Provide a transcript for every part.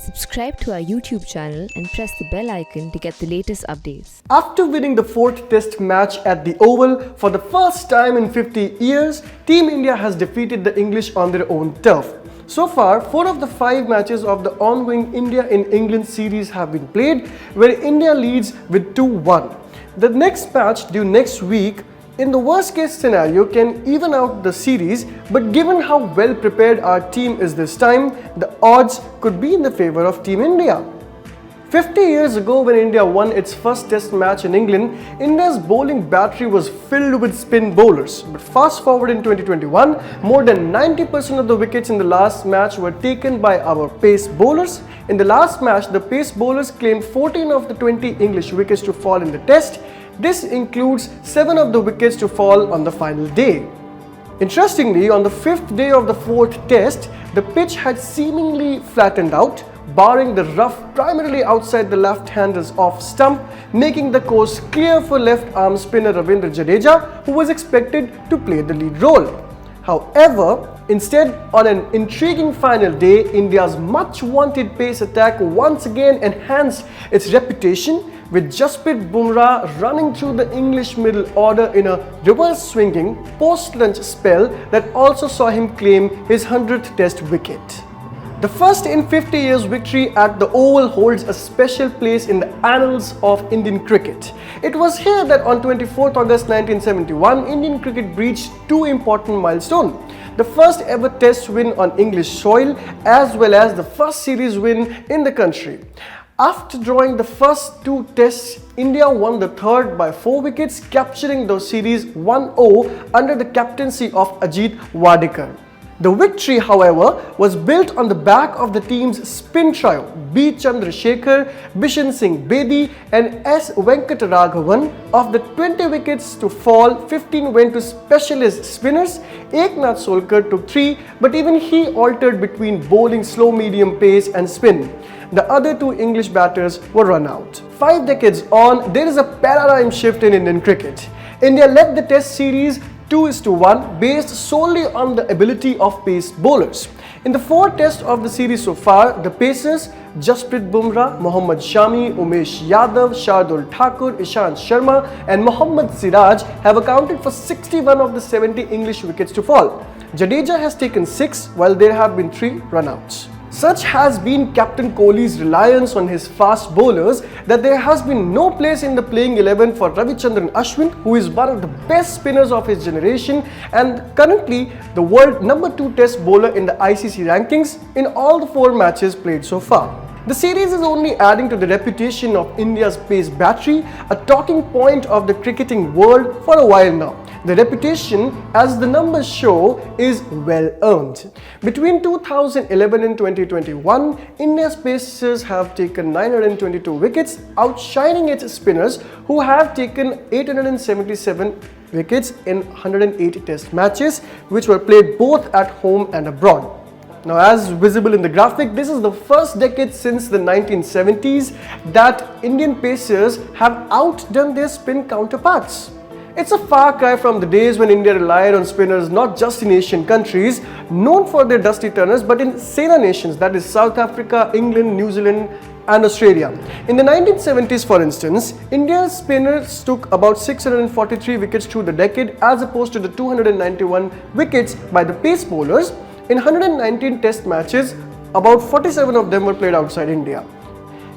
Subscribe to our YouTube channel and press the bell icon to get the latest updates. After winning the fourth test match at the Oval for the first time in 50 years, Team India has defeated the English on their own turf. So far, 4 of the 5 matches of the ongoing India in England series have been played, where India leads with 2-1. The next match due next week, in the worst case scenario, can even out the series, but given how well prepared our team is this time, the odds could be in the favour of Team India. 50 years ago, when India won its first test match in England, India's bowling battery was filled with spin bowlers. But fast forward in 2021, more than 90% of the wickets in the last match were taken by our pace bowlers. In the last match, the pace bowlers claimed 14 of the 20 English wickets to fall in the test. This includes 7 of the wickets to fall on the final day. Interestingly, on the 5th day of the 4th test, the pitch had seemingly flattened out, barring the rough primarily outside the left-hander's off stump, making the course clear for left-arm spinner Ravindra Jadeja, who was expected to play the lead role. However, instead, on an intriguing final day, India's much-wanted pace attack once again enhanced its reputation, with Jasprit Bumrah running through the English middle order in a reverse-swinging post-lunch spell that also saw him claim his 100th test wicket. The first in 50 years victory at the Oval holds a special place in the annals of Indian cricket. It was here that on 24th August 1971, Indian cricket reached 2 important milestones. The first ever test win on English soil, as well as the first series win in the country. After drawing the first 2 tests, India won the third by 4 wickets, capturing the series 1-0 under the captaincy of Ajit Wadekar. The victory, however, was built on the back of the team's spin trio B. Chandrasekhar, Bishan Singh Bedi and S. Venkataraghavan. Of the 20 wickets to fall, 15 went to specialist spinners. Eknath Solkar took 3, but even he altered between bowling slow medium pace and spin. The other 2 English batters were run out. 5 decades on, there is a paradigm shift in Indian cricket. India led the test series 2-1 based solely on the ability of pace bowlers. In the 4 tests of the series so far, the pacers Jasprit Bumrah, Mohammad Shami, Umesh Yadav, Shardul Thakur, Ishant Sharma and Mohammad Siraj have accounted for 61 of the 70 English wickets to fall. Jadeja has taken 6 while there have been 3 run-outs. Such has been Captain Kohli's reliance on his fast bowlers that there has been no place in the playing 11 for Ravichandran Ashwin, who is one of the best spinners of his generation and currently the world number 2 test bowler in the ICC rankings in all the 4 matches played so far. The series is only adding to the reputation of India's pace battery, a talking point of the cricketing world for a while now. The reputation, as the numbers show, is well earned. Between 2011 and 2021, India's pacers have taken 922 wickets, outshining its spinners who have taken 877 wickets in 108 test matches, which were played both at home and abroad. Now, as visible in the graphic, this is the first decade since the 1970s that Indian pacers have outdone their spin counterparts. It's a far cry from the days when India relied on spinners not just in Asian countries known for their dusty turners, but in sailor nations, that is South Africa, England, New Zealand and Australia. In the 1970s, for instance, India's spinners took about 643 wickets through the decade as opposed to the 291 wickets by the pace bowlers. In 119 test matches, about 47 of them were played outside India.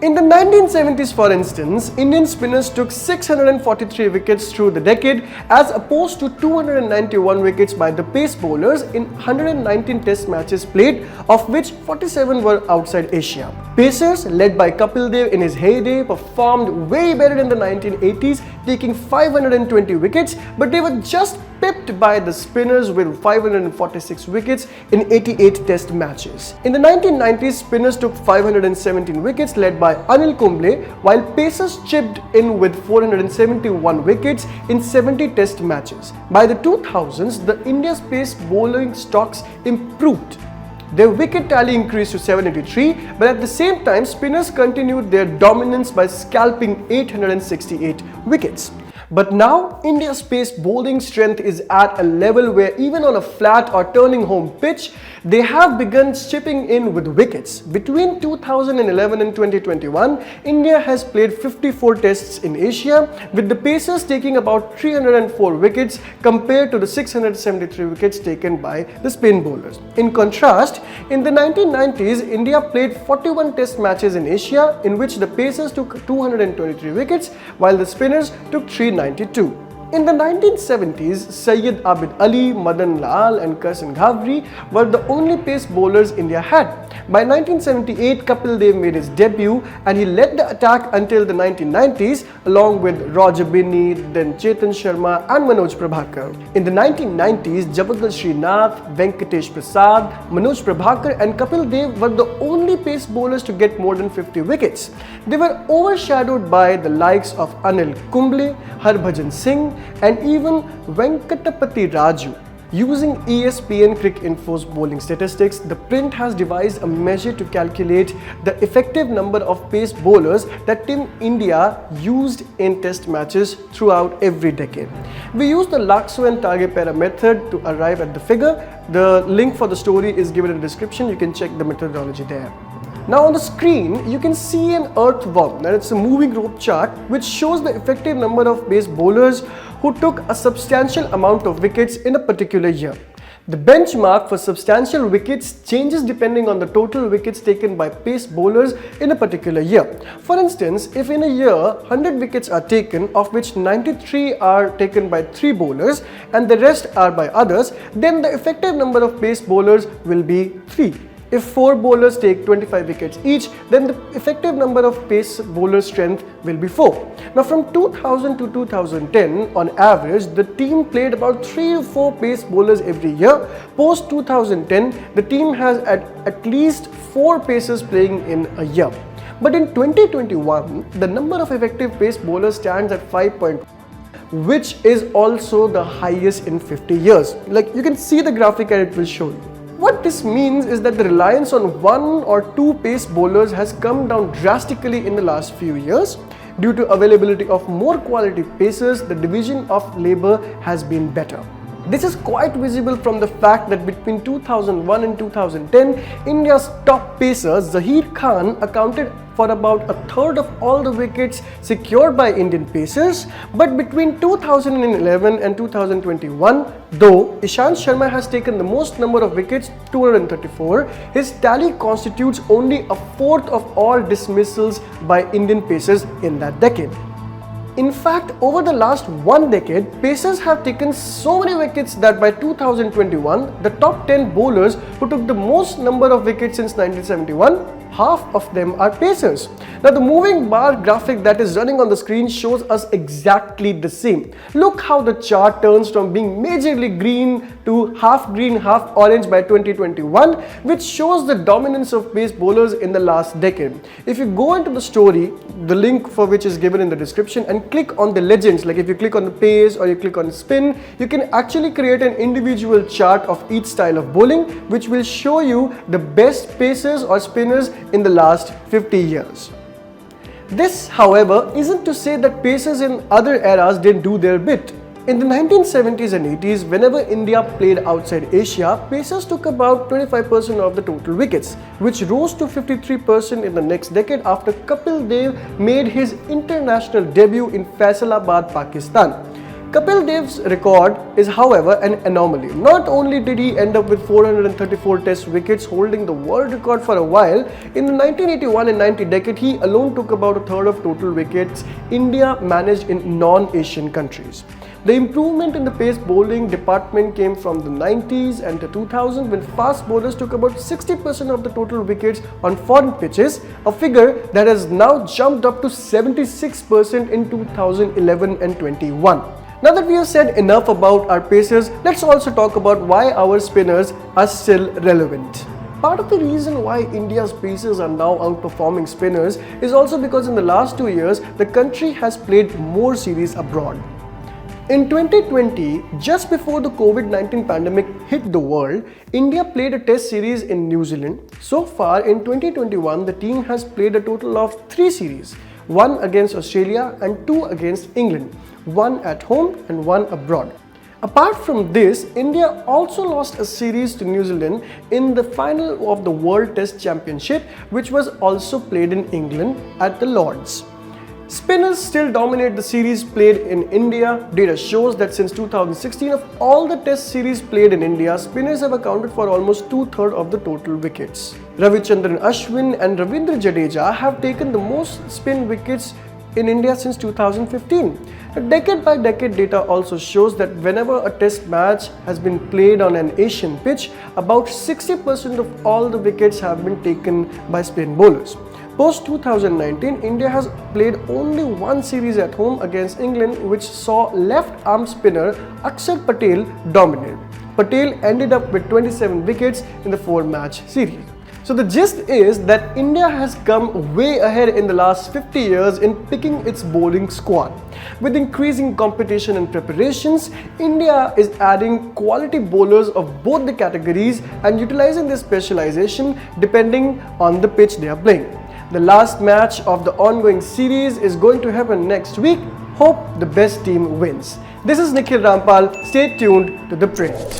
In the 1970s, for instance, Indian spinners took 643 wickets through the decade as opposed to 291 wickets by the pace bowlers in 119 test matches played, of which 47 were outside Asia. Pacers, led by Kapil Dev in his heyday, performed way better in the 1980s, taking 520 wickets, but they were just pipped by the spinners with 546 wickets in 88 test matches. In the 1990s, spinners took 517 wickets led by Anil Kumble, while pacers chipped in with 471 wickets in 70 test matches. By the 2000s, the India's pace bowling stocks improved. Their wicket tally increased to 783, but at the same time, spinners continued their dominance by scalping 868 wickets. But now, India's pace bowling strength is at a level where even on a flat or turning home pitch, They have begun chipping in with wickets. Between 2011 and 2021, India has played 54 tests in Asia, with the pacers taking about 304 wickets compared to the 673 wickets taken by the spin bowlers. In contrast, in the 1990s, India played 41 test matches in Asia, in which the pacers took 223 wickets while the spinners took 392. In the 1970s, Syed Abid Ali, Madan Lal and Cavalry were the only pace bowlers India had. By 1978, Kapil Dev made his debut and he led the attack until the 1990s along with Roger Binney, then Chetan Sharma and Manoj Prabhakar. In the 1990s, Jawaharlal Srinath, Venkatesh Prasad, Manoj Prabhakar and Kapil Dev were the only pace bowlers to get more than 50 wickets. They were overshadowed by the likes of Anil Kumble, Harbhajan Singh and even Venkatapati Raju. Using ESPN Cricket Info's bowling statistics, ThePrint has devised a measure to calculate the effective number of pace bowlers that Team India used in test matches throughout every decade. We used the Lakso and Tage Para method to arrive at the figure. The link for the story is given in the description. You can check the methodology there. Now on the screen, you can see an earthworm, and it's a moving rope chart which shows the effective number of pace bowlers who took a substantial amount of wickets in a particular year. The benchmark for substantial wickets changes depending on the total wickets taken by pace bowlers in a particular year. For instance, if in a year 100 wickets are taken, of which 93 are taken by 3 bowlers and the rest are by others, then the effective number of pace bowlers will be 3. If 4 bowlers take 25 wickets each, then the effective number of pace bowler strength will be 4. Now from 2000 to 2010, on average, the team played about 3 to 4 pace bowlers every year. Post 2010, the team has at least 4 pacers playing in a year. But in 2021, the number of effective pace bowlers stands at 5.1, which is also the highest in 50 years. Like you can see the graphic and it will show you. What this means is that the reliance on 1 or 2 pace bowlers has come down drastically in the last few years. Due to availability of more quality pacers, the division of labour has been better. This is quite visible from the fact that between 2001 and 2010, India's top pacer Zaheer Khan accounted for about a third of all the wickets secured by Indian pacers. But between 2011 and 2021, though Ishant Sharma has taken the most number of wickets, 234, his tally constitutes only a fourth of all dismissals by Indian pacers in that decade. In fact, over the last 1 decade, pacers have taken so many wickets that by 2021, the top 10 bowlers who took the most number of wickets since 1971, half of them are pacers. Now the moving bar graphic that is running on the screen shows us exactly the same. Look how the chart turns from being majorly green to half green, half orange by 2021, which shows the dominance of pace bowlers in the last decade. If you go into the story, the link for which is given in the description, and click on the legends, like if you click on the pace or you click on spin, you can actually create an individual chart of each style of bowling, which will show you the best pacers or spinners in the last 50 years. This, however, isn't to say that pacers in other eras didn't do their bit. In the 1970s and 80s, whenever India played outside Asia, pacers took about 25% of the total wickets, which rose to 53% in the next decade after Kapil Dev made his international debut in Faisalabad, Pakistan. Kapil Dev's record is, however, an anomaly. Not only did he end up with 434 test wickets, holding the world record for a while, in the 1981 and 90 decade, he alone took about a third of total wickets India managed in non-Asian countries. The improvement in the pace bowling department came from the 90s and the 2000s, when fast bowlers took about 60% of the total wickets on foreign pitches, a figure that has now jumped up to 76% in 2011 and 21. Now that we have said enough about our pacers, let's also talk about why our spinners are still relevant. Part of the reason why India's pacers are now outperforming spinners is also because in the last 2 years, the country has played more series abroad. In 2020, just before the COVID-19 pandemic hit the world, India played a test series in New Zealand. So far in 2021, the team has played a total of 3 series, 1 against Australia and 2 against England, 1 at home and 1 abroad. Apart from this, India also lost a series to New Zealand in the final of the World Test Championship, which was also played in England at the Lords. Spinners still dominate the series played in India. Data shows that since 2016, of all the test series played in India, spinners have accounted for almost 2/3 of the total wickets. Ravichandran Ashwin and Ravindra Jadeja have taken the most spin wickets in India since 2015. Decade by decade data also shows that whenever a test match has been played on an Asian pitch, about 60% of all the wickets have been taken by spin bowlers. Post 2019, India has played only one series at home against England, which saw left-arm spinner Akshar Patel dominate. Patel ended up with 27 wickets in the 4-match series. So the gist is that India has come way ahead in the last 50 years in picking its bowling squad. With increasing competition and preparations, India is adding quality bowlers of both the categories and utilizing their specialization depending on the pitch they are playing. The last match of the ongoing series is going to happen next week. Hope the best team wins. This is Nikhil Rampal. Stay tuned to The Print.